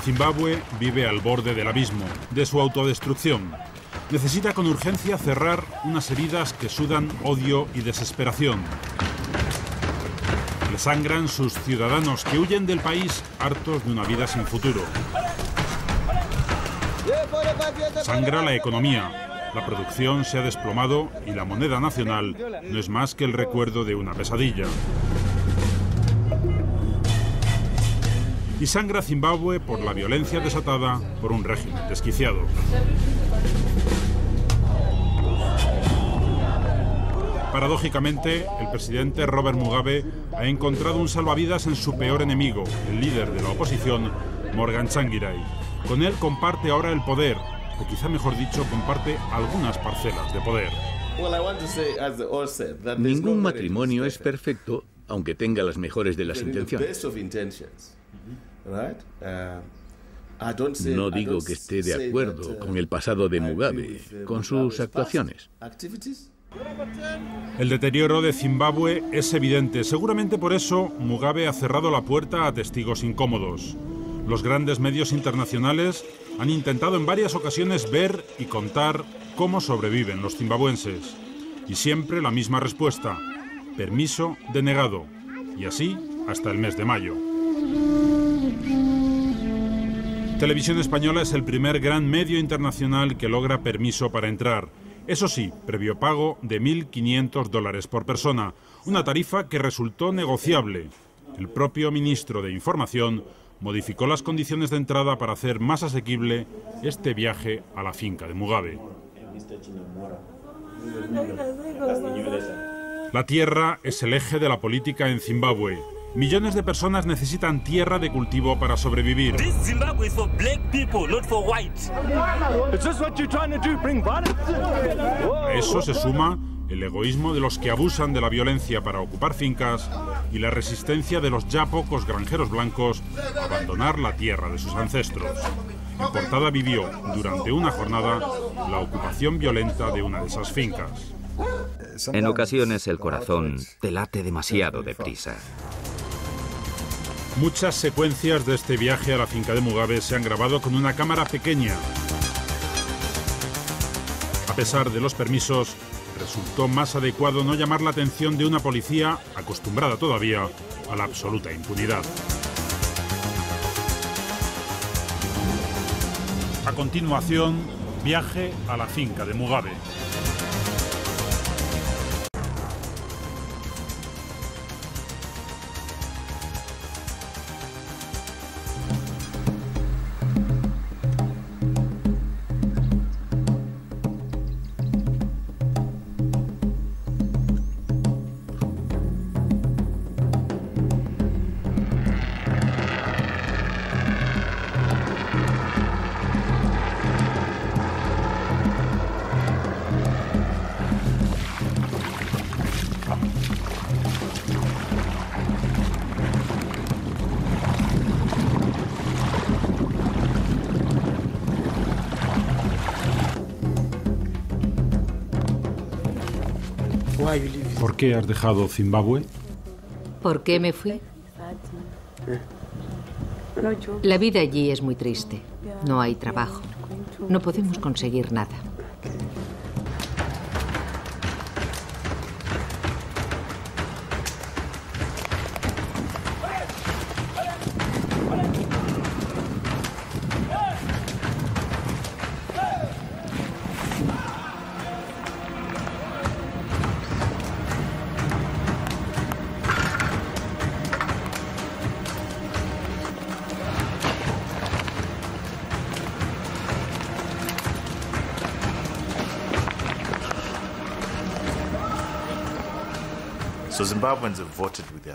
Zimbabue vive al borde del abismo, de su autodestrucción. Necesita con urgencia cerrar unas heridas que sudan odio y desesperación. Le sangran sus ciudadanos que huyen del país hartos de una vida sin futuro. Sangra la economía. La producción se ha desplomado y la moneda nacional no es más que el recuerdo de una pesadilla. Y sangra Zimbabue por la violencia desatada por un régimen desquiciado. Paradójicamente, el presidente Robert Mugabe ha encontrado un salvavidas en su peor enemigo, el líder de la oposición, Morgan Tsvangirai. Con él comparte ahora el poder, o quizá mejor dicho, comparte algunas parcelas de poder. Ningún matrimonio es perfecto, aunque tenga las mejores de las intenciones. No digo que esté de acuerdo con el pasado de Mugabe, con sus actuaciones. El deterioro de Zimbabue es evidente. Seguramente por eso Mugabe ha cerrado la puerta a testigos incómodos. Los grandes medios internacionales han intentado en varias ocasiones ver y contar cómo sobreviven los zimbabuenses. Y siempre la misma respuesta: permiso denegado. Y así hasta el mes de mayo. Televisión Española es el primer gran medio internacional que logra permiso para entrar. Eso sí, previo pago de $1.500 por persona, una tarifa que resultó negociable. El propio ministro de Información modificó las condiciones de entrada para hacer más asequible este viaje a la finca de Mugabe. La tierra es el eje de la política en Zimbabue. Millones de personas necesitan tierra de cultivo para sobrevivir. A eso se suma el egoísmo de los que abusan de la violencia para ocupar fincas y la resistencia de los ya pocos granjeros blancos a abandonar la tierra de sus ancestros. En Portada vivió durante una jornada la ocupación violenta de una de esas fincas. En ocasiones el corazón te late demasiado deprisa. Muchas secuencias de este viaje a la finca de Mugabe se han grabado con una cámara pequeña. A pesar de los permisos, resultó más adecuado no llamar la atención de una policía acostumbrada todavía a la absoluta impunidad. A continuación, viaje a la finca de Mugabe. ¿Por qué has dejado Zimbabue? ¿Por qué me fui? La vida allí es muy triste. No hay trabajo. No podemos conseguir nada.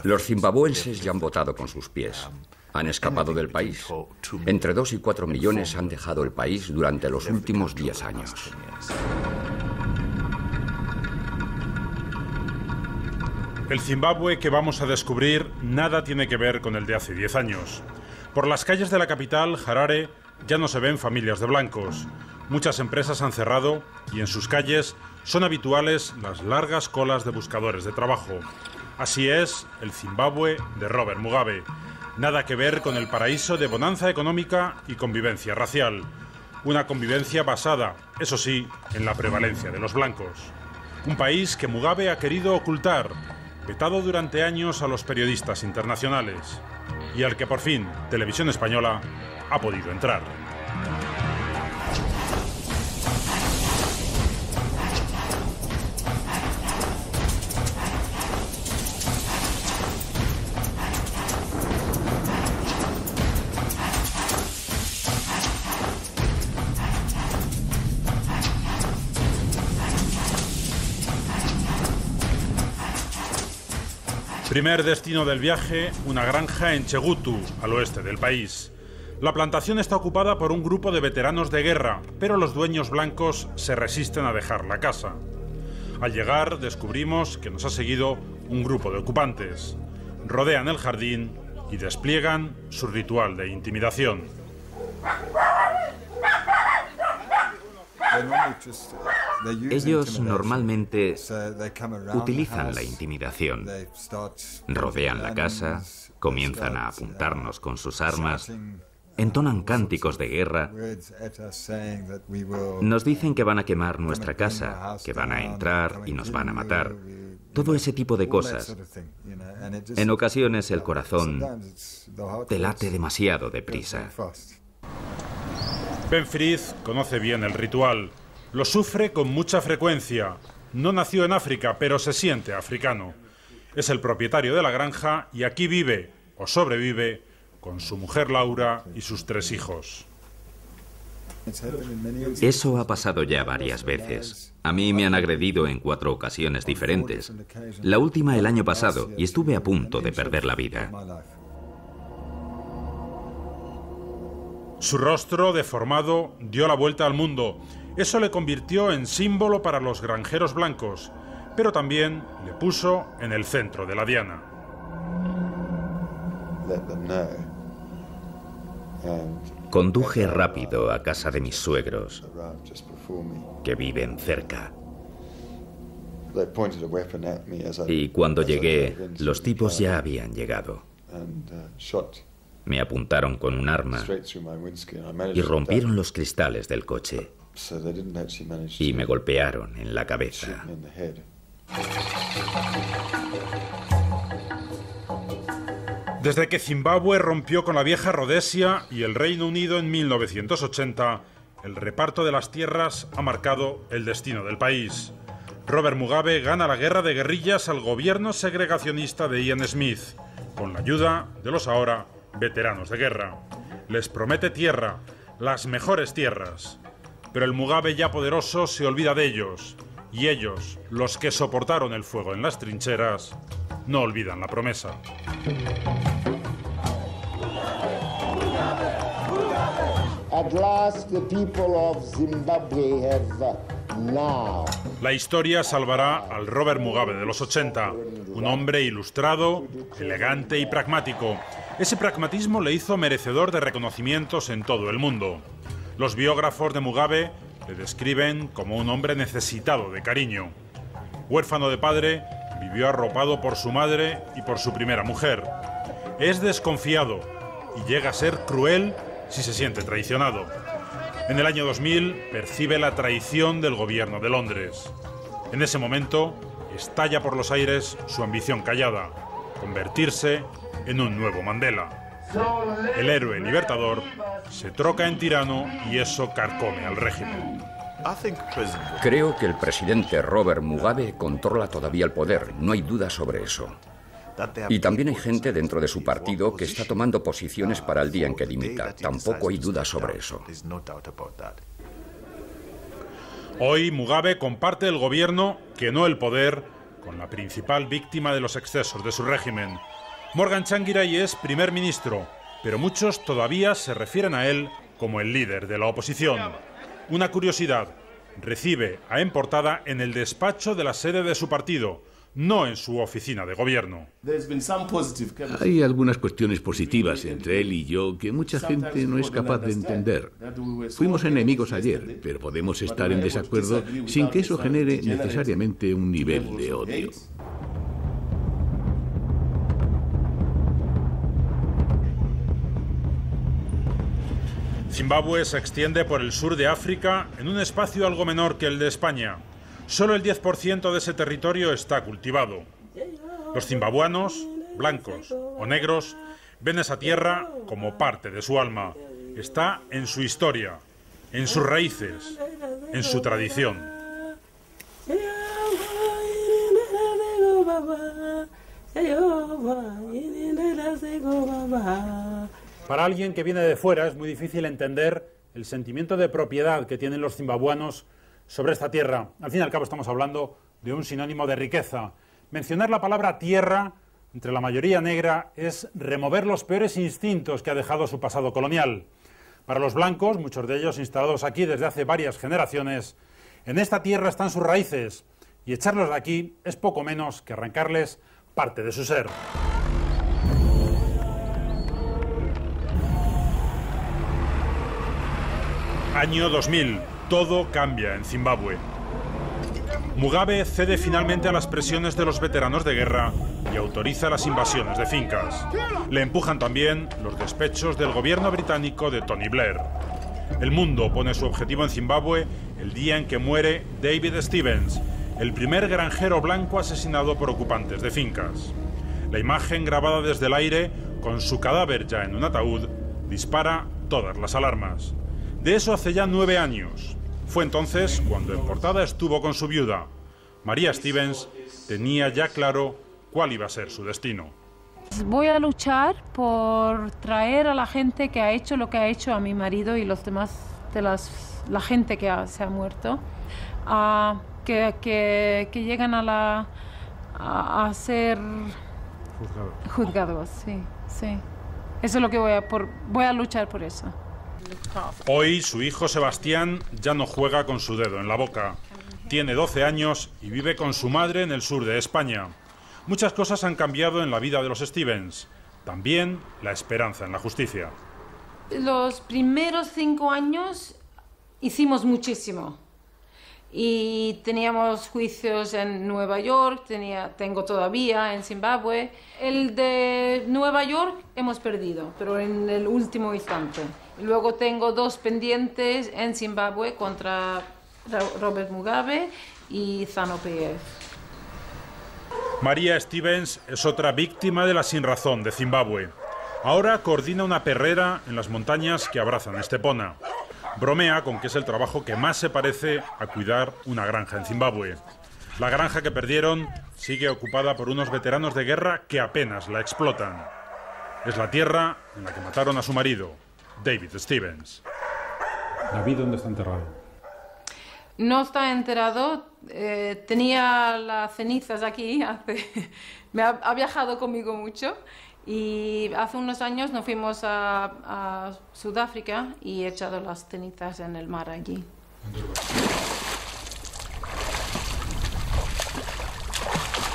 Los zimbabuenses ya han votado con sus pies. Han escapado del país. Entre 2 y 4 millones han dejado el país durante los últimos 10 años. El Zimbabue que vamos a descubrir nada tiene que ver con el de hace 10 años. Por las calles de la capital, Harare, ya no se ven familias de blancos. Muchas empresas han cerrado y en sus calles son habituales las largas colas de buscadores de trabajo. Así es el Zimbabue de Robert Mugabe. Nada que ver con el paraíso de bonanza económica y convivencia racial. Una convivencia basada, eso sí, en la prevalencia de los blancos. Un país que Mugabe ha querido ocultar, vetado durante años a los periodistas internacionales, y al que por fin Televisión Española ha podido entrar. Primer destino del viaje, una granja en Chegutu, al oeste del país. La plantación está ocupada por un grupo de veteranos de guerra, pero los dueños blancos se resisten a dejar la casa. Al llegar, descubrimos que nos ha seguido un grupo de ocupantes. Rodean el jardín y despliegan su ritual de intimidación. Ellos normalmente utilizan la intimidación. Rodean la casa, comienzan a apuntarnos con sus armas, entonan cánticos de guerra, nos dicen que van a quemar nuestra casa, que van a entrar y nos van a matar. Todo ese tipo de cosas. En ocasiones el corazón te late demasiado deprisa. Ben Frith conoce bien el ritual. Lo sufre con mucha frecuencia. No nació en África, pero se siente africano. Es el propietario de la granja y aquí vive, o sobrevive, con su mujer Laura y sus 3 hijos. Eso ha pasado ya varias veces. A mí me han agredido en 4 ocasiones diferentes. La última el año pasado y estuve a punto de perder la vida. Su rostro deformado dio la vuelta al mundo. Eso le convirtió en símbolo para los granjeros blancos, pero también le puso en el centro de la diana. Conduje rápido a casa de mis suegros, que viven cerca. Y cuando llegué, los tipos ya habían llegado. Me apuntaron con un arma y rompieron los cristales del coche. Y me golpearon en la cabeza. Desde que Zimbabue rompió con la vieja Rodesia y el Reino Unido en 1980, el reparto de las tierras ha marcado el destino del país. Robert Mugabe gana la guerra de guerrillas al gobierno segregacionista de Ian Smith, con la ayuda de los ahora veteranos de guerra. Les promete tierra, las mejores tierras. Pero el Mugabe ya poderoso se olvida de ellos, y ellos, los que soportaron el fuego en las trincheras, no olvidan la promesa. La historia salvará al Robert Mugabe de los 80, un hombre ilustrado, elegante y pragmático. Ese pragmatismo le hizo merecedor de reconocimientos en todo el mundo. Los biógrafos de Mugabe le describen como un hombre necesitado de cariño. Huérfano de padre, vivió arropado por su madre y por su primera mujer. Es desconfiado y llega a ser cruel si se siente traicionado. En el año 2000 percibe la traición del gobierno de Londres. En ese momento estalla por los aires su ambición callada, convertirse en un nuevo Mandela. El héroe libertador se troca en tirano y eso carcome al régimen. Creo que el presidente Robert Mugabe controla todavía el poder, no hay duda sobre eso. Y también hay gente dentro de su partido que está tomando posiciones para el día en que dimita. Tampoco hay duda sobre eso. Hoy Mugabe comparte el gobierno, que no el poder, con la principal víctima de los excesos de su régimen. Morgan Tsvangirai es primer ministro, pero muchos todavía se refieren a él como el líder de la oposición. Una curiosidad, recibe a en portada en el despacho de la sede de su partido, no en su oficina de gobierno. Hay algunas cuestiones positivas entre él y yo que mucha gente no es capaz de entender. Fuimos enemigos ayer, pero podemos estar en desacuerdo sin que eso genere necesariamente un nivel de odio. Zimbabue se extiende por el sur de África en un espacio algo menor que el de España. Solo el 10% de ese territorio está cultivado. Los zimbabuanos, blancos o negros, ven esa tierra como parte de su alma. Está en su historia, en sus raíces, en su tradición. Para alguien que viene de fuera es muy difícil entender el sentimiento de propiedad que tienen los zimbabuanos sobre esta tierra. Al fin y al cabo estamos hablando de un sinónimo de riqueza. Mencionar la palabra tierra entre la mayoría negra es remover los peores instintos que ha dejado su pasado colonial. Para los blancos, muchos de ellos instalados aquí desde hace varias generaciones, en esta tierra están sus raíces y echarlos de aquí es poco menos que arrancarles parte de su ser. Año 2000. Todo cambia en Zimbabue. Mugabe cede finalmente a las presiones de los veteranos de guerra y autoriza las invasiones de fincas. Le empujan también los despechos del gobierno británico de Tony Blair. El mundo pone su objetivo en Zimbabue el día en que muere David Stevens, el primer granjero blanco asesinado por ocupantes de fincas. La imagen grabada desde el aire, con su cadáver ya en un ataúd, dispara todas las alarmas. De eso hace ya 9 años. Fue entonces cuando en portada estuvo con su viuda. María Stevens tenía ya claro cuál iba a ser su destino. Voy a luchar por traer a la gente que ha hecho lo que ha hecho a mi marido y los demás de la gente que se ha muerto, que llegan a ser juzgados. Sí. Eso es lo que voy a luchar por eso. Hoy su hijo Sebastián ya no juega con su dedo en la boca. Tiene 12 años y vive con su madre en el sur de España. Muchas cosas han cambiado en la vida de los Stevens. También la esperanza en la justicia. Los primeros 5 años hicimos muchísimo. Y teníamos juicios en Nueva York, tengo todavía en Zimbabue. El de Nueva York hemos perdido, pero en el último instante. Y luego tengo 2 pendientes en Zimbabue contra Robert Mugabe y ZANU-PF. María Stevens es otra víctima de la sinrazón de Zimbabue. Ahora coordina una perrera en las montañas que abrazan Estepona. Bromea con que es el trabajo que más se parece a cuidar una granja en Zimbabue. La granja que perdieron sigue ocupada por unos veteranos de guerra que apenas la explotan. Es la tierra en la que mataron a su marido, David Stevens. ¿David dónde está enterrado? No está enterrado. Tenía las cenizas aquí. Ha viajado conmigo mucho. Y hace unos años nos fuimos a Sudáfrica y he echado las cenizas en el mar allí.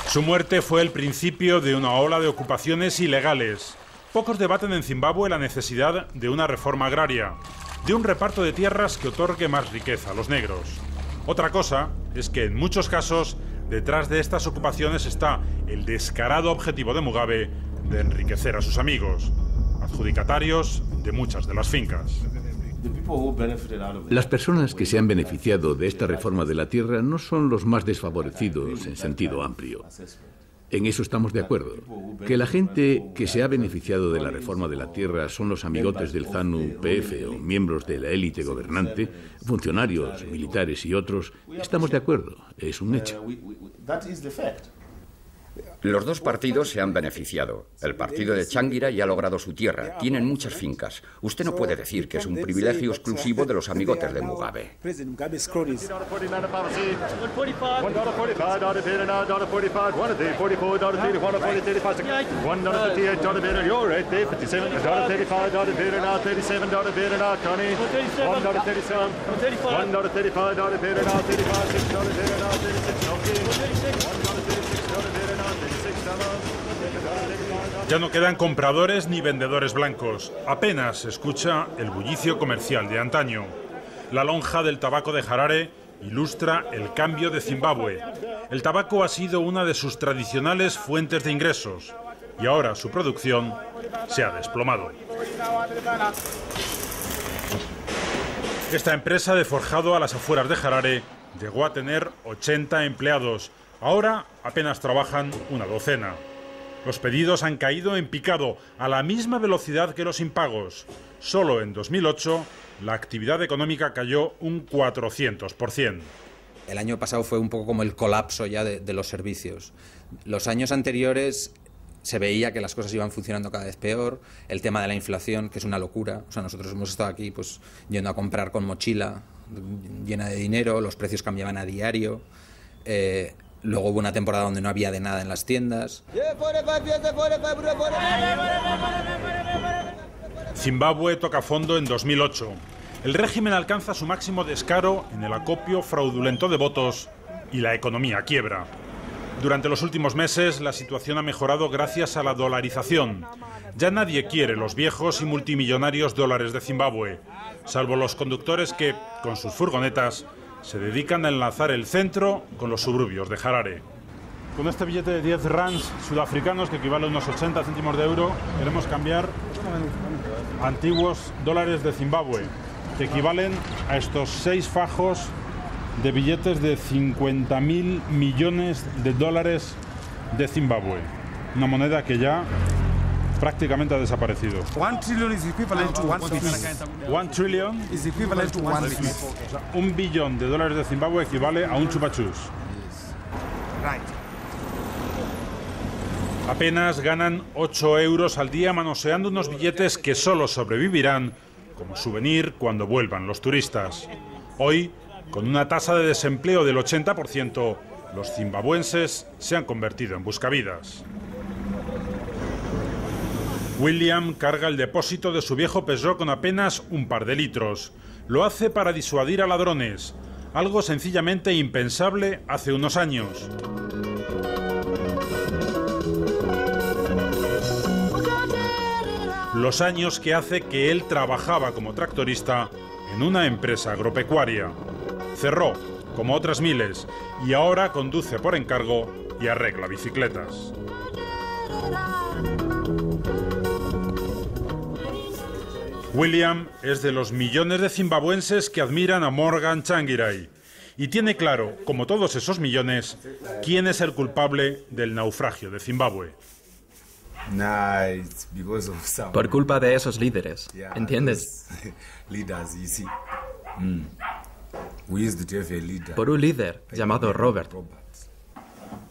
Su muerte fue el principio de una ola de ocupaciones ilegales. Pocos debaten en Zimbabue la necesidad de una reforma agraria, de un reparto de tierras que otorgue más riqueza a los negros. Otra cosa es que en muchos casos detrás de estas ocupaciones está el descarado objetivo de Mugabe de enriquecer a sus amigos, adjudicatarios de muchas de las fincas. Las personas que se han beneficiado de esta reforma de la tierra no son los más desfavorecidos en sentido amplio. En eso estamos de acuerdo. Que la gente que se ha beneficiado de la reforma de la tierra son los amigotes del ZANU-PF o miembros de la élite gobernante, funcionarios, militares y otros, estamos de acuerdo. Es un hecho. Los 2 partidos se han beneficiado. El partido de Changira ya ha logrado su tierra. Tienen muchas fincas. Usted no puede decir que es un privilegio exclusivo de los amigotes de Mugabe. Ya no quedan compradores ni vendedores blancos. Apenas se escucha el bullicio comercial de antaño. La lonja del tabaco de Harare ilustra el cambio de Zimbabue. El tabaco ha sido una de sus tradicionales fuentes de ingresos y ahora su producción se ha desplomado. Esta empresa de forjado a las afueras de Harare llegó a tener 80 empleados. Ahora apenas trabajan una docena. Los pedidos han caído en picado a la misma velocidad que los impagos. Solo en 2008 la actividad económica cayó un 400%. El año pasado fue un poco como el colapso ya de los servicios. Los años anteriores se veía que las cosas iban funcionando cada vez peor. El tema de la inflación, que es una locura. O sea, nosotros hemos estado aquí pues yendo a comprar con mochila llena de dinero, los precios cambiaban a diario. Luego hubo una temporada donde no había de nada en las tiendas. Zimbabue toca fondo en 2008. El régimen alcanza su máximo descaro en el acopio fraudulento de votos y la economía quiebra. Durante los últimos meses la situación ha mejorado gracias a la dolarización. Ya nadie quiere los viejos y multimillonarios dólares de Zimbabue, salvo los conductores que, con sus furgonetas, se dedican a enlazar el centro con los suburbios de Harare. Con este billete de 10 rands sudafricanos, que equivale a unos 80 céntimos de euro, queremos cambiar antiguos dólares de Zimbabue, que equivalen a estos 6 fajos de billetes de 50.000 millones de dólares de Zimbabue. Una moneda que ya prácticamente ha desaparecido. 1 trillion is equivalent to 1 Swiss. 1 trillion is equivalent to 1 Swiss. O sea, $1 billón de dólares de Zimbabue equivale a un chupachus. Right. Apenas ganan 8 euros al día manoseando unos billetes que solo sobrevivirán como souvenir cuando vuelvan los turistas. Hoy, con una tasa de desempleo del 80%, los zimbabuenses se han convertido en buscavidas. William carga el depósito de su viejo Peugeot con apenas un par de litros. Lo hace para disuadir a ladrones, algo sencillamente impensable hace unos años. Los años que hace que él trabajaba como tractorista en una empresa agropecuaria. Cerró, como otras miles, y ahora conduce por encargo y arregla bicicletas. William es de los millones de zimbabuenses que admiran a Morgan Tsvangirai y tiene claro, como todos esos millones, quién es el culpable del naufragio de Zimbabue. Por culpa de esos líderes, ¿entiendes? Por un líder llamado Robert.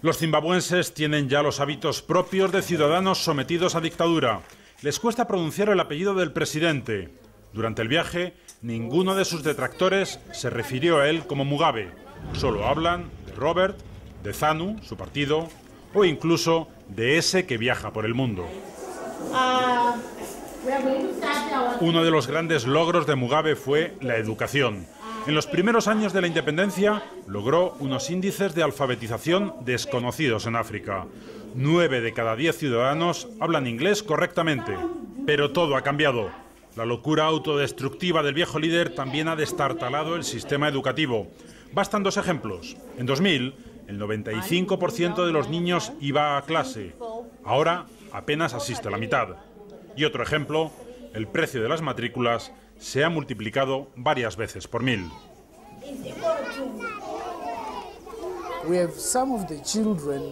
Los zimbabuenses tienen ya los hábitos propios de ciudadanos sometidos a dictadura. Les cuesta pronunciar el apellido del presidente. Durante el viaje, ninguno de sus detractores se refirió a él como Mugabe. Solo hablan de Robert, de ZANU, su partido, o incluso de ese que viaja por el mundo. Uno de los grandes logros de Mugabe fue la educación. En los primeros años de la independencia logró unos índices de alfabetización desconocidos en África. 9 de cada 10 ciudadanos hablan inglés correctamente. Pero todo ha cambiado. La locura autodestructiva del viejo líder también ha destartalado el sistema educativo. Bastan 2 ejemplos. En 2000, el 95% de los niños iba a clase. Ahora apenas asiste a la mitad. Y otro ejemplo, el precio de las matrículas se ha multiplicado varias veces por 1000.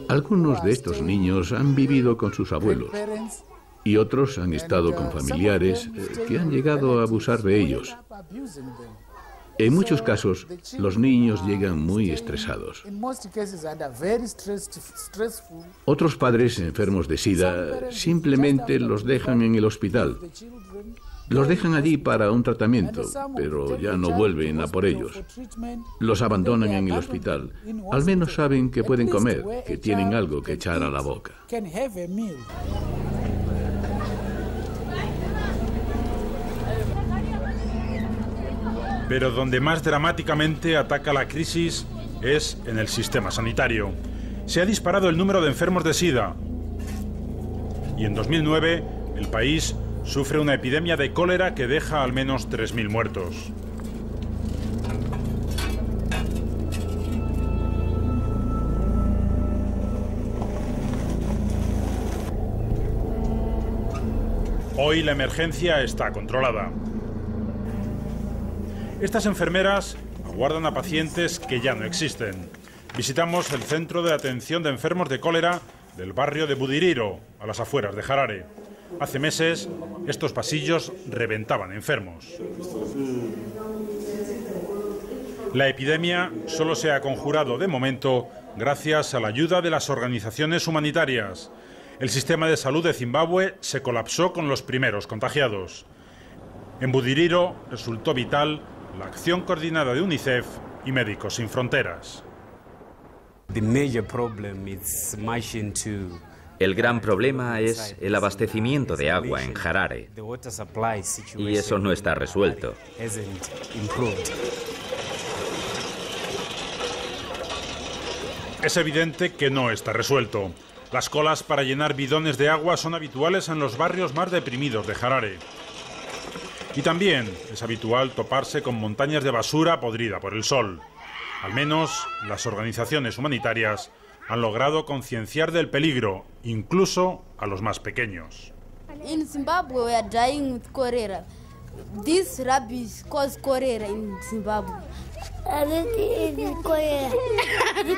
Algunos de estos niños han vivido con sus abuelos y otros han estado con familiares que han llegado a abusar de ellos. En muchos casos, los niños llegan muy estresados. Otros padres enfermos de SIDA simplemente los dejan en el hospital. Los dejan allí para un tratamiento, pero ya no vuelven a por ellos. Los abandonan en el hospital. Al menos saben que pueden comer, que tienen algo que echar a la boca. Pero donde más dramáticamente ataca la crisis es en el sistema sanitario. Se ha disparado el número de enfermos de SIDA. Y en 2009, el país sufre una epidemia de cólera que deja al menos 3.000 muertos. Hoy la emergencia está controlada. Estas enfermeras aguardan a pacientes que ya no existen. Visitamos el centro de atención de enfermos de cólera del barrio de Budiriro, a las afueras de Harare. Hace meses, estos pasillos reventaban enfermos. La epidemia solo se ha conjurado de momento gracias a la ayuda de las organizaciones humanitarias. El sistema de salud de Zimbabue se colapsó con los primeros contagiados. En Budiriro resultó vital la acción coordinada de UNICEF y Médicos Sin Fronteras. El gran problema es el abastecimiento de agua en Harare. Y eso no está resuelto. Es evidente que no está resuelto. Las colas para llenar bidones de agua son habituales en los barrios más deprimidos de Harare. Y también es habitual toparse con montañas de basura podrida por el sol. Al menos las organizaciones humanitarias han logrado concienciar del peligro, incluso a los más pequeños. In Zimbabwe we are dying with cholera. This rubbish causes cholera in Zimbabwe. I don't need cholera. You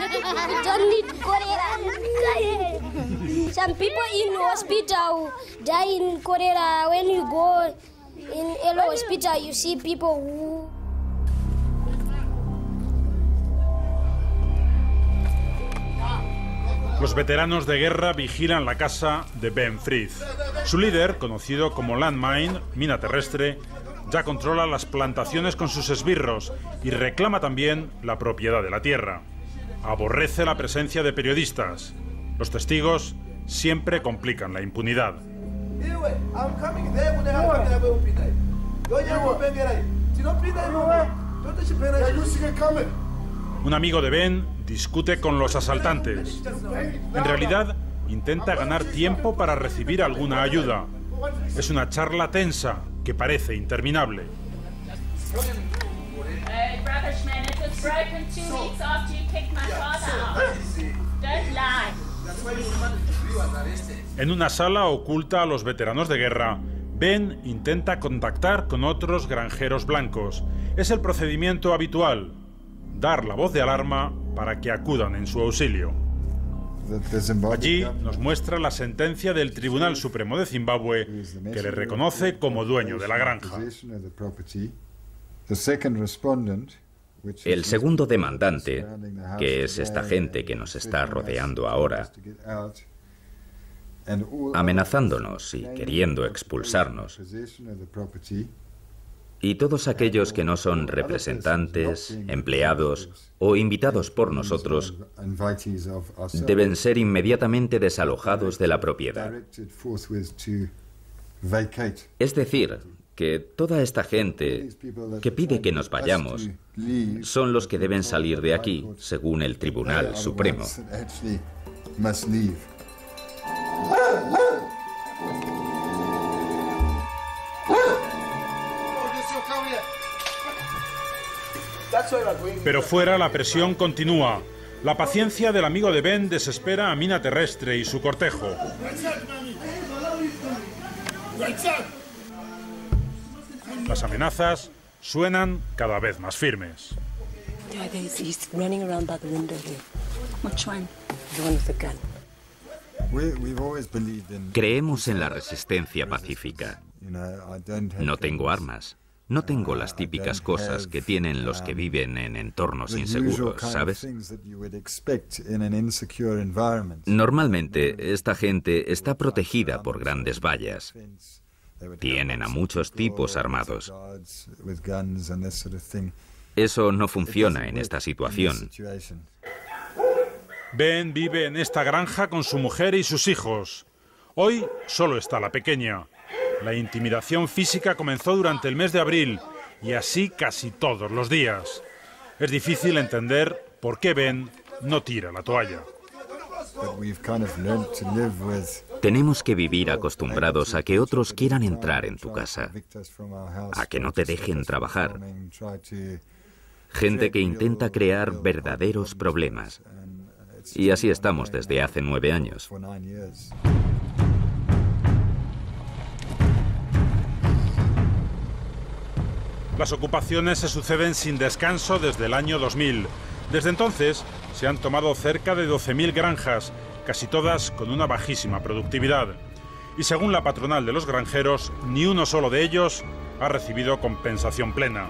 don't need cholera. Some people in hospital die in cholera. When you go in a hospital, you see people who... Los veteranos de guerra vigilan la casa de Ben Frith. Su líder, conocido como Landmine, mina terrestre, ya controla las plantaciones con sus esbirros y reclama también la propiedad de la tierra. Aborrece la presencia de periodistas. Los testigos siempre complican la impunidad. Un amigo de Ben discute con los asaltantes. En realidad, intenta ganar tiempo para recibir alguna ayuda. Es una charla tensa que parece interminable. En una sala oculta a los veteranos de guerra, Ben intenta contactar con otros granjeros blancos. Es el procedimiento habitual: dar la voz de alarma para que acudan en su auxilio. Allí nos muestra la sentencia del Tribunal Supremo de Zimbabue, que le reconoce como dueño de la granja. El segundo demandante, que es esta gente que nos está rodeando ahora, amenazándonos y queriendo expulsarnos, y todos aquellos que no son representantes, empleados o invitados por nosotros deben ser inmediatamente desalojados de la propiedad. Es decir, que toda esta gente que pide que nos vayamos son los que deben salir de aquí, según el Tribunal Supremo. Pero fuera la presión continúa. La paciencia del amigo de Ben desespera a Mina Terrestre y su cortejo. Las amenazas suenan cada vez más firmes. Creemos en la resistencia pacífica. No tengo armas. No tengo las típicas cosas que tienen los que viven en entornos inseguros, ¿sabes? Normalmente, esta gente está protegida por grandes vallas. Tienen a muchos tipos armados. Eso no funciona en esta situación. Ben vive en esta granja con su mujer y sus hijos. Hoy solo está la pequeña. La intimidación física comenzó durante el mes de abril y así casi todos los días. Es difícil entender por qué Ben no tira la toalla. Tenemos que vivir acostumbrados a que otros quieran entrar en tu casa, a que no te dejen trabajar. Gente que intenta crear verdaderos problemas. Y así estamos desde hace 9 años. Las ocupaciones se suceden sin descanso desde el año 2000. Desde entonces se han tomado cerca de 12.000 granjas, casi todas con una bajísima productividad. Y según la patronal de los granjeros, ni uno solo de ellos ha recibido compensación plena.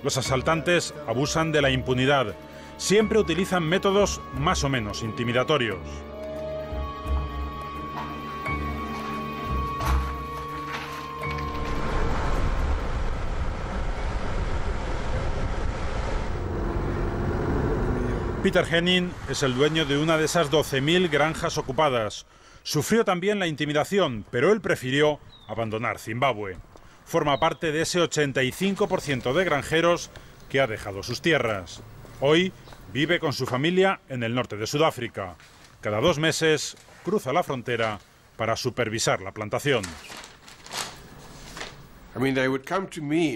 Los asaltantes abusan de la impunidad. Siempre utilizan métodos más o menos intimidatorios. Peter Henning es el dueño de una de esas 12.000 granjas ocupadas. Sufrió también la intimidación, pero él prefirió abandonar Zimbabue. Forma parte de ese 85% de granjeros que ha dejado sus tierras. Hoy vive con su familia en el norte de Sudáfrica. Cada 2 meses cruza la frontera para supervisar la plantación.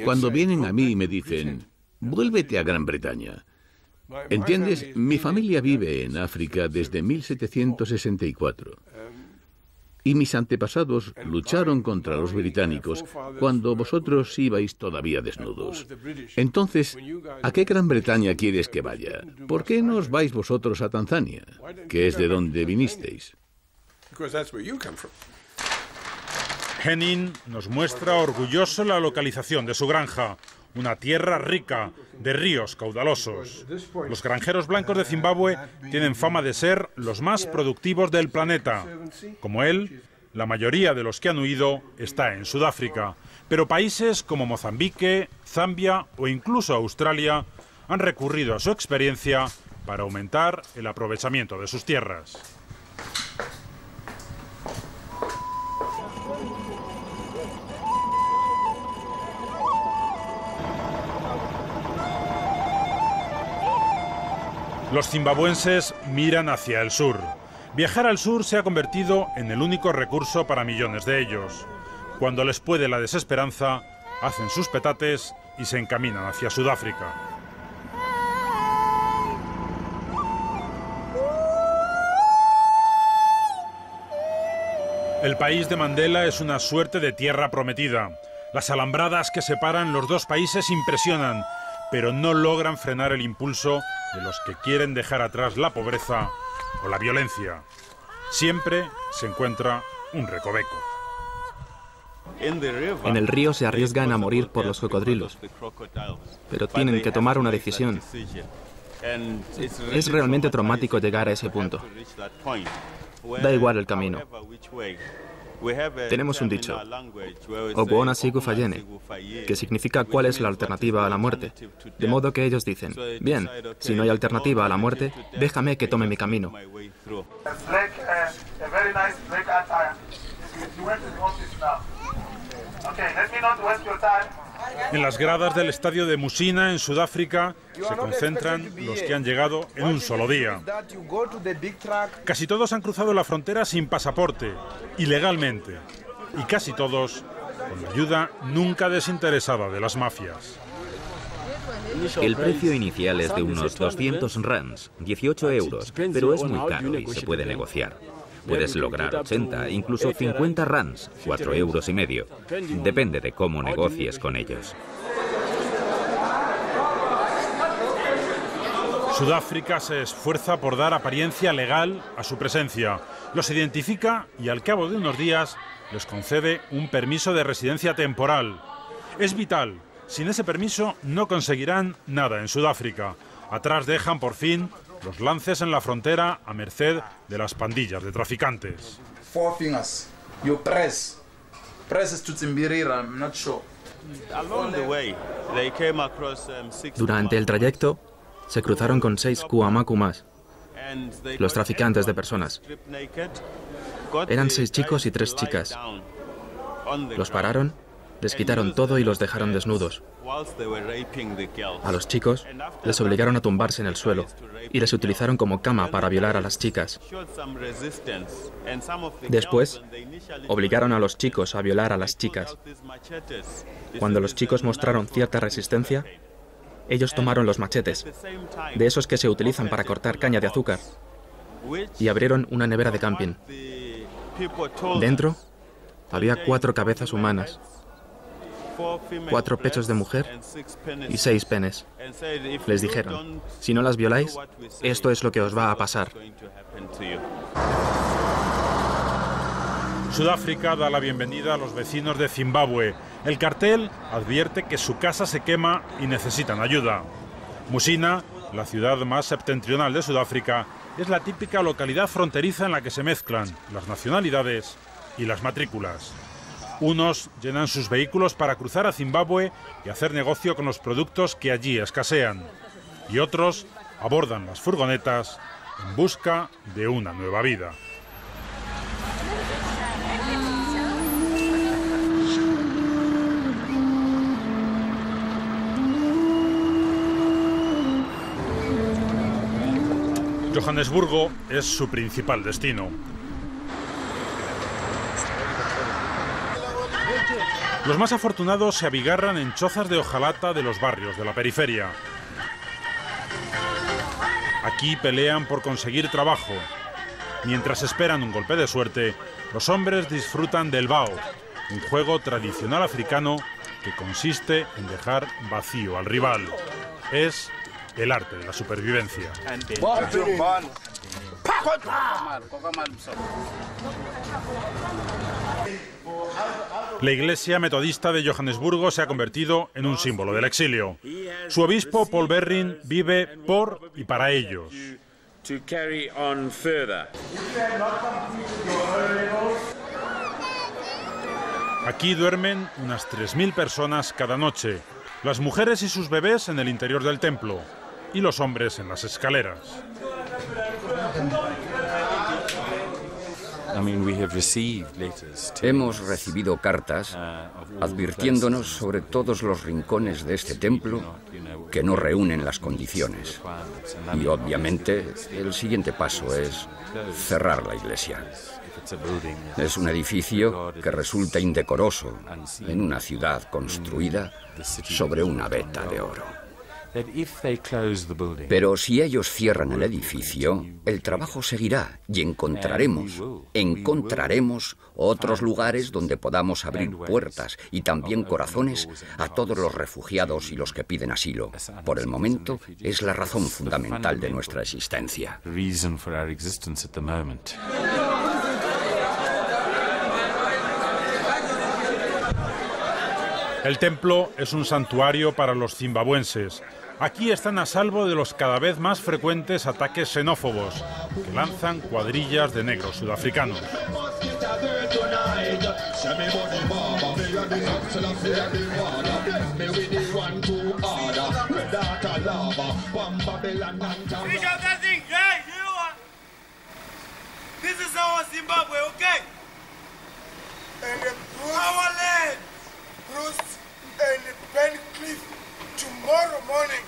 Cuando vienen a mí y me dicen, vuélvete a Gran Bretaña. ¿Entiendes? Mi familia vive en África desde 1764. Y mis antepasados lucharon contra los británicos cuando vosotros ibais todavía desnudos. Entonces, ¿a qué Gran Bretaña quieres que vaya? ¿Por qué no os vais vosotros a Tanzania, que es de donde vinisteis? Henning nos muestra orgulloso la localización de su granja. Una tierra rica de ríos caudalosos. Los granjeros blancos de Zimbabue tienen fama de ser los más productivos del planeta. Como él, la mayoría de los que han huido está en Sudáfrica. Pero países como Mozambique, Zambia o incluso Australia han recurrido a su experiencia para aumentar el aprovechamiento de sus tierras. Los zimbabuenses miran hacia el sur. Viajar al sur se ha convertido en el único recurso para millones de ellos. Cuando les puede la desesperanza, hacen sus petates y se encaminan hacia Sudáfrica. El país de Mandela es una suerte de tierra prometida. Las alambradas que separan los dos países impresionan, pero no logran frenar el impulso de los que quieren dejar atrás la pobreza o la violencia. Siempre se encuentra un recoveco. En el río se arriesgan a morir por los cocodrilos, pero tienen que tomar una decisión. Es realmente traumático llegar a ese punto. Da igual el camino. Tenemos un dicho, Obuona sigu fallene, que significa cuál es la alternativa a la muerte. De modo que ellos dicen, bien, si no hay alternativa a la muerte, déjame que tome mi camino. En las gradas del estadio de Musina, en Sudáfrica, se concentran los que han llegado en un solo día. Casi todos han cruzado la frontera sin pasaporte, ilegalmente, y casi todos con la ayuda nunca desinteresada de las mafias. El precio inicial es de unos 200 rands, 18 euros, pero es muy caro y se puede negociar. Puedes lograr 80, incluso 50 rands, 4,5 euros. Depende de cómo negocies con ellos. Sudáfrica se esfuerza por dar apariencia legal a su presencia. Los identifica y al cabo de unos días les concede un permiso de residencia temporal. Es vital. Sin ese permiso no conseguirán nada en Sudáfrica. Atrás dejan por fin los lances en la frontera a merced de las pandillas de traficantes. Durante el trayecto, se cruzaron con 6 kuamaku más, los traficantes de personas. Eran 6 chicos y 3 chicas. Los pararon, les quitaron todo y los dejaron desnudos. A los chicos les obligaron a tumbarse en el suelo y les utilizaron como cama para violar a las chicas. Después, obligaron a los chicos a violar a las chicas. Cuando los chicos mostraron cierta resistencia, ellos tomaron los machetes, de esos que se utilizan para cortar caña de azúcar, y abrieron una nevera de camping. Dentro había 4 cabezas humanas, 4 pechos de mujer y 6 penes. Les dijeron, si no las violáis, esto es lo que os va a pasar. Sudáfrica da la bienvenida a los vecinos de Zimbabue. El cartel advierte que su casa se quema y necesitan ayuda. Musina, la ciudad más septentrional de Sudáfrica, es la típica localidad fronteriza en la que se mezclan las nacionalidades y las matrículas. Unos llenan sus vehículos para cruzar a Zimbabue y hacer negocio con los productos que allí escasean. Y otros abordan las furgonetas en busca de una nueva vida. Johannesburgo es su principal destino. Los más afortunados se abigarran en chozas de hojalata de los barrios de la periferia. Aquí pelean por conseguir trabajo. Mientras esperan un golpe de suerte, los hombres disfrutan del bao, un juego tradicional africano que consiste en dejar vacío al rival. Es el arte de la supervivencia. La iglesia metodista de Johannesburgo se ha convertido en un símbolo del exilio. Su obispo, Paul Berrin, vive por y para ellos. Aquí duermen unas 3.000 personas cada noche, las mujeres y sus bebés en el interior del templo y los hombres en las escaleras. Hemos recibido cartas advirtiéndonos sobre todos los rincones de este templo que no reúnen las condiciones. Y obviamente el siguiente paso es cerrar la iglesia. Es un edificio que resulta indecoroso en una ciudad construida sobre una veta de oro. Pero si ellos cierran el edificio, el trabajo seguirá y encontraremos otros lugares donde podamos abrir puertas y también corazones a todos los refugiados y los que piden asilo. Por el momento, es la razón fundamental de nuestra existencia. El templo es un santuario para los zimbabuenses. Aquí están a salvo de los cada vez más frecuentes ataques xenófobos que lanzan cuadrillas de negros sudafricanos. And Ben Cliff, tomorrow morning,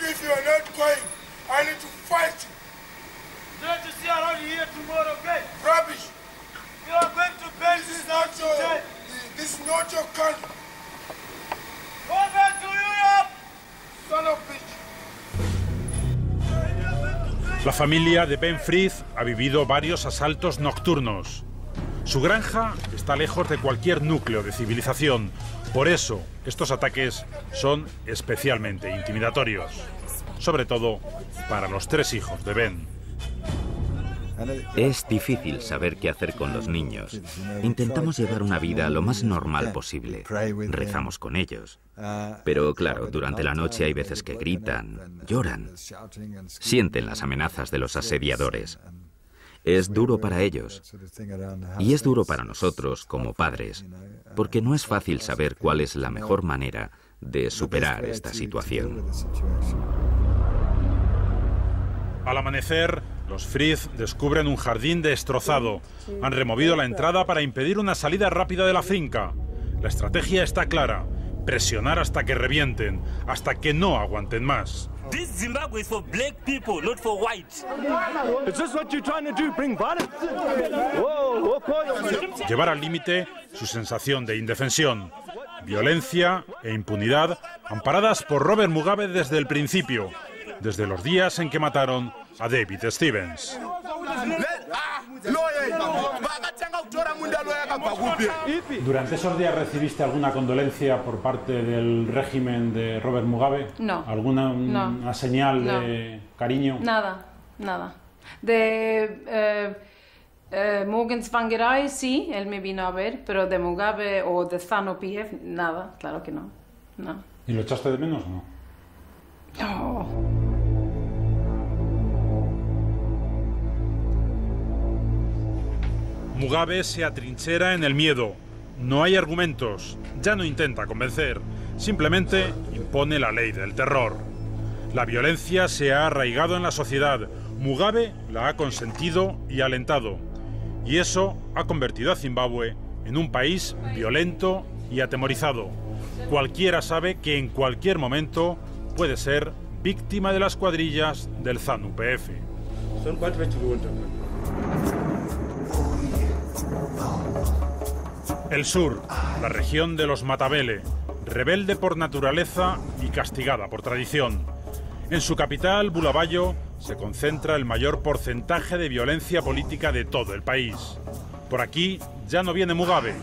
if you are not going, I need to fight you. Don't you see around here tomorrow, okay? Rubbish. You are going to Ben this is not your country. Go back to Europe, son of bitch. La familia de Ben Frith ha vivido varios asaltos nocturnos. Su granja está lejos de cualquier núcleo de civilización. Por eso, estos ataques son especialmente intimidatorios, sobre todo para los 3 hijos de Ben. Es difícil saber qué hacer con los niños. Intentamos llevar una vida lo más normal posible. Rezamos con ellos. Pero claro, durante la noche hay veces que gritan, lloran, sienten las amenazas de los asediadores. Es duro para ellos y es duro para nosotros como padres, porque no es fácil saber cuál es la mejor manera de superar esta situación. Al amanecer, los Frith descubren un jardín destrozado. Han removido la entrada para impedir una salida rápida de la finca. La estrategia está clara: presionar hasta que revienten, hasta que no aguanten más. This Zimbabwe is for black people, not for white. Is this what you're trying to do? Bring violence? Whoa, Llevar al límite su sensación de indefensión, violencia e impunidad amparadas por Robert Mugabe desde el principio, desde los días en que mataron a David Stevens. ¿Durante esos días recibiste alguna condolencia por parte del régimen de Robert Mugabe? No. ¿Alguna No. una señal de cariño? Nada, nada. De Morgan Tsvangirai sí, él me vino a ver, pero de Mugabe o de ZANU-PF, nada, claro que no. No. ¿Y lo echaste de menos o no? No. Mugabe se atrinchera en el miedo. No hay argumentos. Ya no intenta convencer. Simplemente impone la ley del terror. La violencia se ha arraigado en la sociedad. Mugabe la ha consentido y alentado. Y eso ha convertido a Zimbabue en un país violento y atemorizado. Cualquiera sabe que en cualquier momento puede ser víctima de las cuadrillas del ZANU-PF. El sur, la región de los Matabele, rebelde por naturaleza y castigada por tradición. En su capital, Bulawayo, se concentra el mayor porcentaje de violencia política de todo el país. Por aquí ya no viene Mugabe,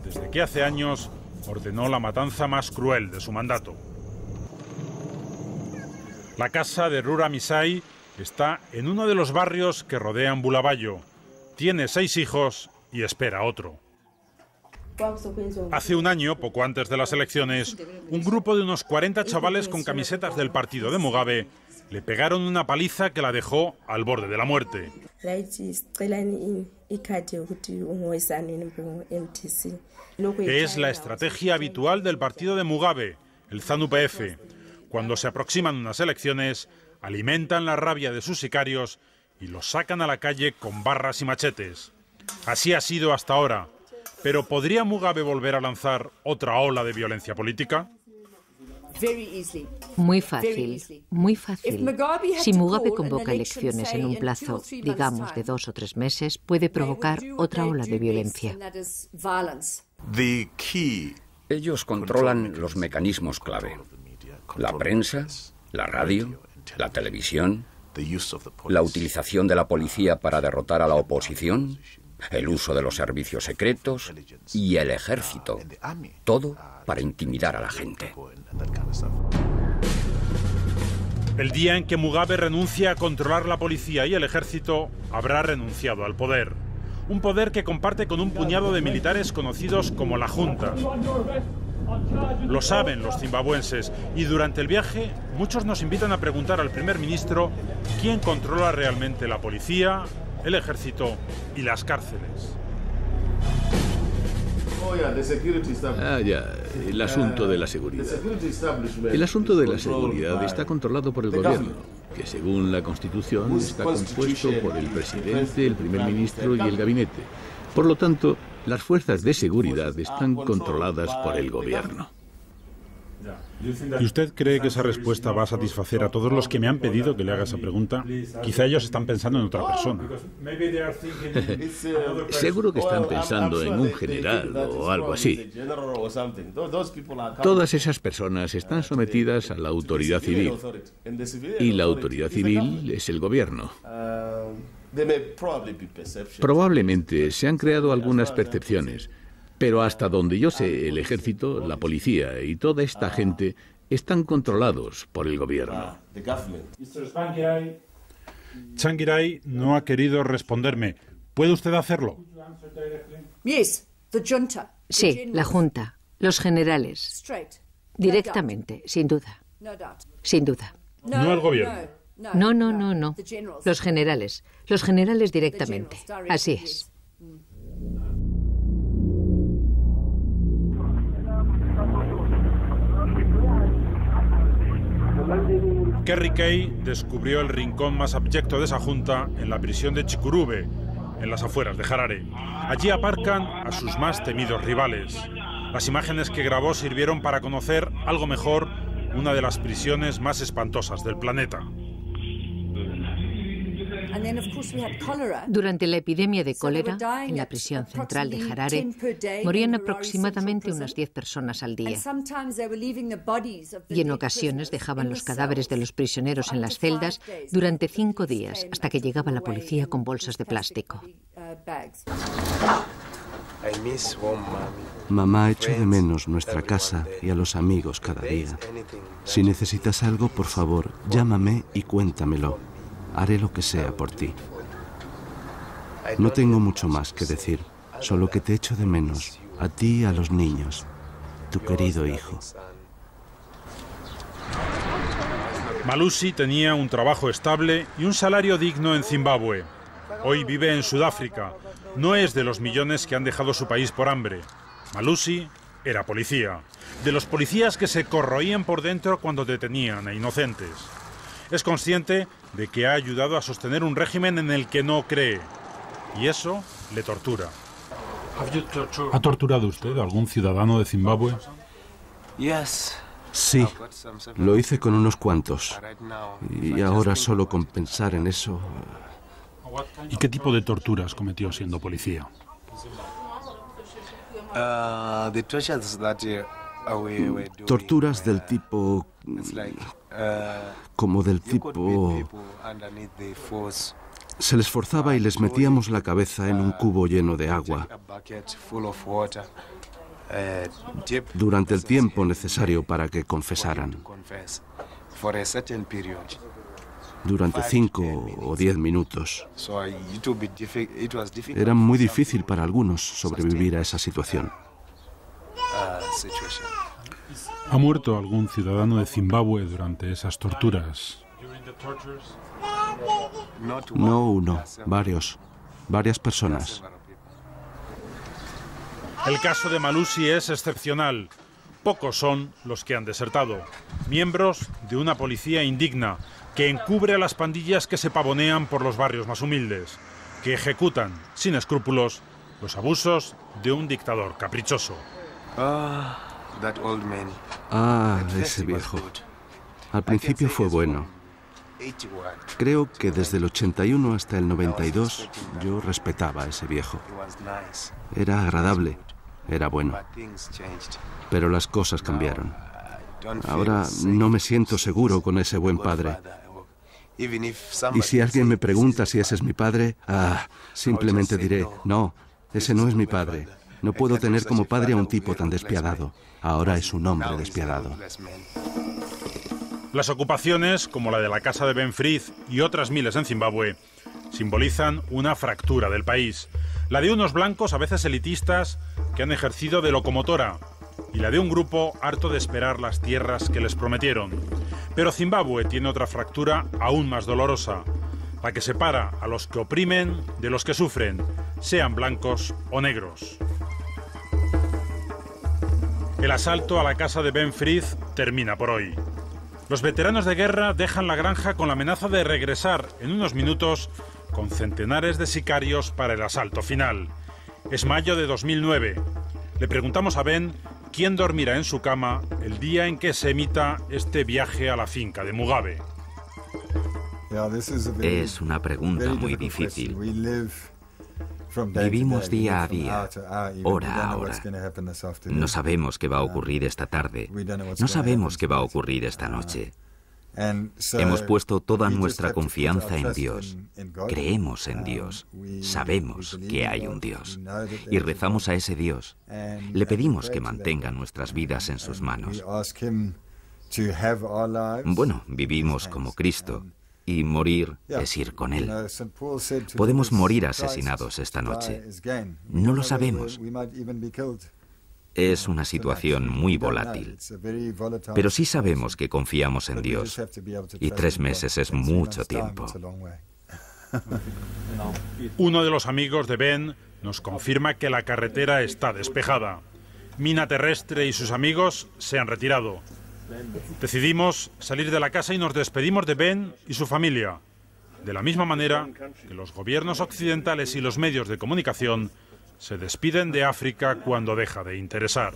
desde que hace años ordenó la matanza más cruel de su mandato. La casa de Rura Misai está en uno de los barrios que rodean Bulawayo. Tiene 6 hijos y espera otro. Hace un año, poco antes de las elecciones, un grupo de unos 40 chavales con camisetas del partido de Mugabe le pegaron una paliza que la dejó al borde de la muerte. Es la estrategia habitual del partido de Mugabe, el ZANU-PF. Cuando se aproximan unas elecciones, alimentan la rabia de sus sicarios y los sacan a la calle con barras y machetes. Así ha sido hasta ahora. ¿Pero podría Mugabe volver a lanzar otra ola de violencia política? Muy fácil, muy fácil. Si Mugabe convoca elecciones en un plazo, digamos, de 2 o 3 meses, puede provocar otra ola de violencia. Ellos controlan los mecanismos clave. La prensa, la radio, la televisión, la utilización de la policía para derrotar a la oposición, el uso de los servicios secretos y el ejército. Todo para intimidar a la gente. El día en que Mugabe renuncia a controlar la policía y el ejército, habrá renunciado al poder. Un poder que comparte con un puñado de militares conocidos como la Junta. Lo saben los zimbabuenses y durante el viaje muchos nos invitan a preguntar al primer ministro quién controla realmente la policía, el ejército y las cárceles. El asunto de la seguridad. El asunto de la seguridad está controlado por el gobierno, que según la Constitución está compuesto por el presidente, el primer ministro y el gabinete. Por lo tanto, las fuerzas de seguridad están controladas por el gobierno. ¿Y usted cree que esa respuesta va a satisfacer a todos los que me han pedido que le haga esa pregunta? Quizá ellos están pensando en otra persona. Seguro que están pensando en un general o algo así. Todas esas personas están sometidas a la autoridad civil. Y la autoridad civil es el gobierno. Probablemente se han creado algunas percepciones. Pero hasta donde yo sé, el ejército, la policía y toda esta gente están controlados por el gobierno. Tsvangirai no ha querido responderme. ¿Puede usted hacerlo? Sí, la Junta, los generales. Directamente, sin duda. Sin duda. No el gobierno. No. Los generales directamente. Así es. Kerry Kay descubrió el rincón más abyecto de esa junta en la prisión de Chikurube, en las afueras de Harare. Allí aparcan a sus más temidos rivales. Las imágenes que grabó sirvieron para conocer algo mejor una de las prisiones más espantosas del planeta. Durante la epidemia de cólera, en la prisión central de Harare, morían aproximadamente unas 10 personas al día. Y en ocasiones dejaban los cadáveres de los prisioneros en las celdas durante 5 días, hasta que llegaba la policía con bolsas de plástico. Mamá, echo de menos nuestra casa y a los amigos cada día. Si necesitas algo, por favor, llámame y cuéntamelo. Haré lo que sea por ti. No tengo mucho más que decir, solo que te echo de menos, a ti y a los niños, tu querido hijo. Malusi tenía un trabajo estable y un salario digno en Zimbabue. Hoy vive en Sudáfrica. No es de los millones que han dejado su país por hambre. Malusi era policía, de los policías que se corroían por dentro cuando detenían a inocentes. Es consciente de que ha ayudado a sostener un régimen en el que no cree, y eso le tortura. ¿Ha torturado usted a algún ciudadano de Zimbabue? Sí, lo hice con unos cuantos, y ahora solo con pensar en eso... ¿Y qué tipo de torturas cometió siendo policía? Torturas del tipo... como del tipo... Se les forzaba y les metíamos la cabeza en un cubo lleno de agua durante el tiempo necesario para que confesaran. Durante 5 o 10 minutos. Era muy difícil para algunos sobrevivir a esa situación. ¿Ha muerto algún ciudadano de Zimbabue durante esas torturas? No uno, varias personas. El caso de Malusi es excepcional. Pocos son los que han desertado. Miembros de una policía indigna que encubre a las pandillas que se pavonean por los barrios más humildes, que ejecutan, sin escrúpulos, los abusos de un dictador caprichoso. Ese viejo. Al principio fue bueno. Creo que desde el 81 hasta el 92 yo respetaba a ese viejo. Era agradable, era bueno. Pero las cosas cambiaron. Ahora no me siento seguro con ese buen padre. Y si alguien me pregunta si ese es mi padre, simplemente diré, no, ese no es mi padre. No puedo tener como padre a un tipo tan despiadado. Ahora es un hombre despiadado. Las ocupaciones, como la de la casa de Ben Frith y otras miles en Zimbabue, simbolizan una fractura del país. La de unos blancos, a veces elitistas, que han ejercido de locomotora, y la de un grupo harto de esperar las tierras que les prometieron. Pero Zimbabue tiene otra fractura aún más dolorosa, la que separa a los que oprimen de los que sufren, sean blancos o negros. El asalto a la casa de Ben Frith termina por hoy. Los veteranos de guerra dejan la granja con la amenaza de regresar en unos minutos con centenares de sicarios para el asalto final. Es mayo de 2009. Le preguntamos a Ben quién dormirá en su cama el día en que se emita este viaje a la finca de Mugabe. Es una pregunta muy difícil. Vivimos día a día, hora a hora. No sabemos qué va a ocurrir esta tarde. No sabemos qué va a ocurrir esta noche. Hemos puesto toda nuestra confianza en Dios. Creemos en Dios. Sabemos que hay un Dios. Y rezamos a ese Dios. Le pedimos que mantenga nuestras vidas en sus manos. Bueno, vivimos como Cristo. Y morir es ir con Él. Podemos morir asesinados esta noche. No lo sabemos. Es una situación muy volátil. Pero sí sabemos que confiamos en Dios. Y 3 meses es mucho tiempo. Uno de los amigos de Ben nos confirma que la carretera está despejada. Mina Terrestre y sus amigos se han retirado. Decidimos salir de la casa y nos despedimos de Ben y su familia, de la misma manera que los gobiernos occidentales y los medios de comunicación se despiden de África cuando deja de interesar.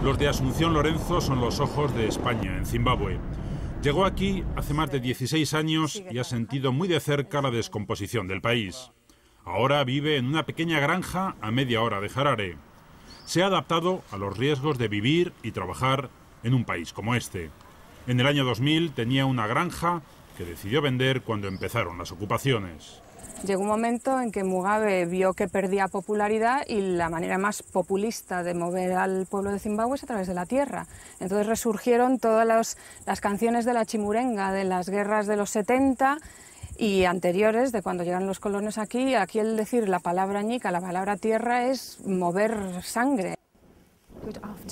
Los de Asunción Lorenzo son los ojos de España en Zimbabue. Llegó aquí hace más de 16 años y ha sentido muy de cerca la descomposición del país. Ahora vive en una pequeña granja a media hora de Harare. Se ha adaptado a los riesgos de vivir y trabajar en un país como este. En el año 2000 tenía una granja que decidió vender cuando empezaron las ocupaciones. Llegó un momento en que Mugabe vio que perdía popularidad y la manera más populista de mover al pueblo de Zimbabue es a través de la tierra. Entonces resurgieron todas las canciones de la chimurenga, de las guerras de los 70 y anteriores, de cuando llegaron los colonos aquí. Aquí el decir la palabra ñica, la palabra tierra, es mover sangre.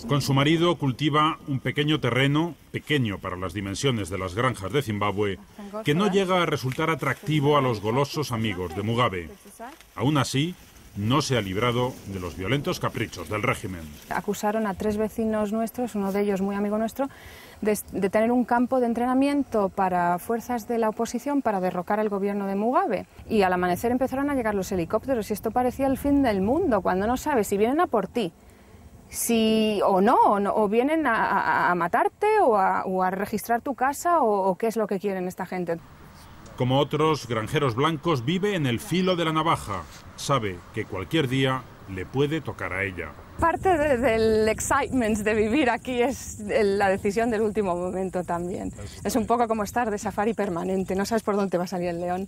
Con su marido cultiva un pequeño terreno, pequeño para las dimensiones de las granjas de Zimbabue, que no llega a resultar atractivo a los golosos amigos de Mugabe. Aún así, no se ha librado de los violentos caprichos del régimen. Acusaron a 3 vecinos nuestros, uno de ellos muy amigo nuestro, de tener un campo de entrenamiento para fuerzas de la oposición para derrocar el gobierno de Mugabe. Y al amanecer empezaron a llegar los helicópteros y esto parecía el fin del mundo, cuando no sabes si vienen a por ti, si o vienen a matarte o a registrar tu casa o qué es lo que quieren esta gente. Como otros granjeros blancos, vive en el filo de la navaja. Sabe que cualquier día le puede tocar a ella. Parte del excitement de vivir aquí es la decisión del último momento también. Es un poco como estar de safari permanente, no sabes por dónde va a salir el león.